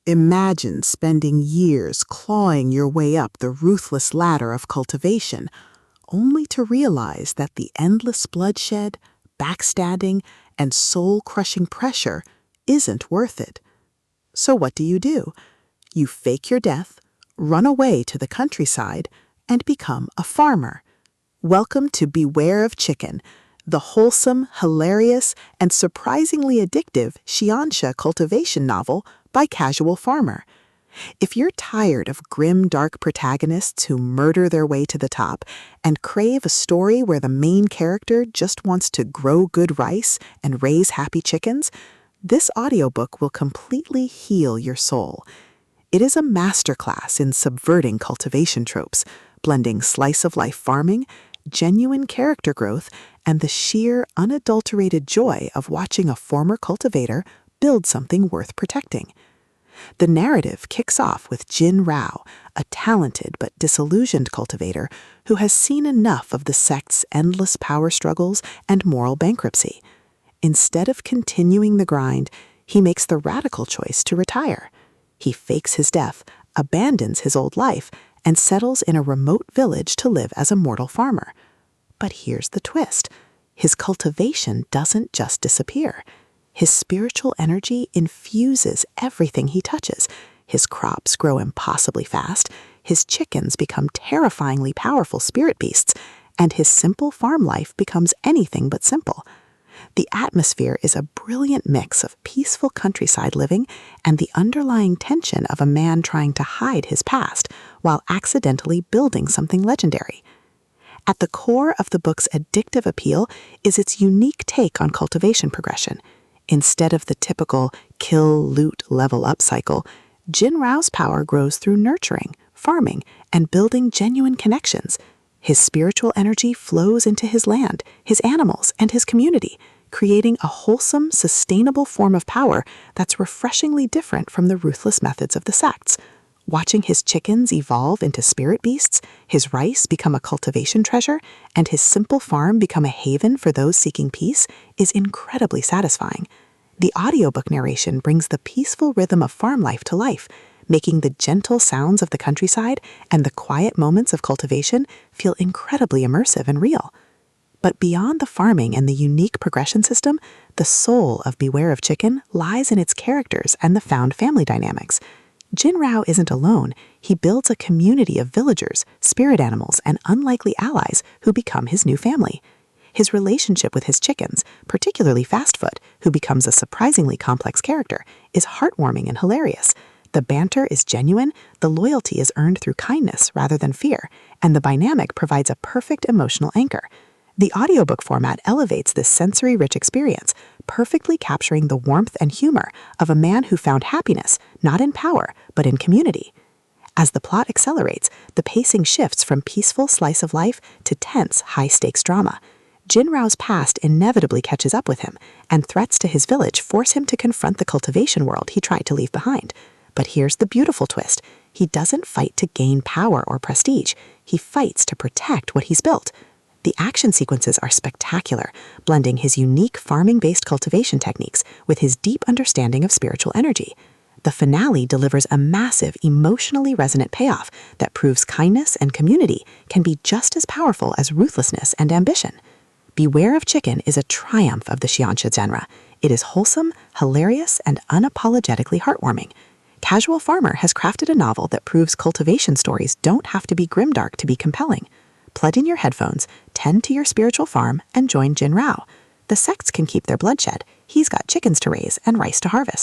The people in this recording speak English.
Imagine spending years clawing your way up the ruthless ladder of cultivation, only to realize that the endless bloodshed, backstabbing, and soul-crushing pressure isn't worth it. So what do? You fake your death, run away to the countryside, and become a farmer. Welcome to Beware of Chicken, the wholesome, hilarious, and surprisingly addictive Xianxia cultivation novel by Casualfarmer. If you're tired of grim, dark protagonists who murder their way to the top and crave a story where the main character just wants to grow good rice and raise happy chickens, this audiobook will completely heal your soul. It is a masterclass in subverting cultivation tropes, blending slice-of-life farming, genuine character growth, and the sheer, unadulterated joy of watching a former cultivator build something worth protecting. The narrative kicks off with Jin Rao, a talented but disillusioned cultivator who has seen enough of the sect's endless power struggles and moral bankruptcy. Instead of continuing the grind, he makes the radical choice to retire. He fakes his death, abandons his old life, and settles in a remote village to live as a mortal farmer. But here's the twist. His cultivation doesn't just disappear. His spiritual energy infuses everything he touches. His crops grow impossibly fast, his chickens become terrifyingly powerful spirit beasts, and his simple farm life becomes anything but simple. The atmosphere is a brilliant mix of peaceful countryside living and the underlying tension of a man trying to hide his past while accidentally building something legendary. At the core of the book's addictive appeal is its unique take on cultivation progression. Instead of the typical kill, loot, level up cycle, Jin Rao's power grows through nurturing, farming, and building genuine connections. His spiritual energy flows into his land, his animals, and his community, creating a wholesome, sustainable form of power that's refreshingly different from the ruthless methods of the sects. Watching his chickens evolve into spirit beasts, his rice become a cultivation treasure, and his simple farm become a haven for those seeking peace is incredibly satisfying. The audiobook narration brings the peaceful rhythm of farm life to life, making the gentle sounds of the countryside and the quiet moments of cultivation feel incredibly immersive and real. But beyond the farming and the unique progression system, the soul of Beware of Chicken lies in its characters and the found family dynamics. Jin Rao isn't alone. He builds a community of villagers, spirit animals, and unlikely allies who become his new family. His relationship with his chickens, particularly Fastfoot, who becomes a surprisingly complex character, is heartwarming and hilarious. The banter is genuine, the loyalty is earned through kindness rather than fear, and the dynamic provides a perfect emotional anchor. The audiobook format elevates this sensory-rich experience, perfectly capturing the warmth and humor of a man who found happiness not in power, but in community. As the plot accelerates, the pacing shifts from peaceful slice of life to tense, high-stakes drama. Jin Rao's past inevitably catches up with him, and threats to his village force him to confront the cultivation world he tried to leave behind. But here's the beautiful twist. He doesn't fight to gain power or prestige. He fights to protect what he's built. The action sequences are spectacular, blending his unique farming-based cultivation techniques with his deep understanding of spiritual energy. The finale delivers a massive, emotionally resonant payoff that proves kindness and community can be just as powerful as ruthlessness and ambition. Beware of Chicken is a triumph of the Xianxia genre. It is wholesome, hilarious, and unapologetically heartwarming. Casualfarmer has crafted a novel that proves cultivation stories don't have to be grimdark to be compelling. Plug in your headphones, tend to your spiritual farm, and join Jin Rao. The sects can keep their bloodshed. He's got chickens to raise and rice to harvest.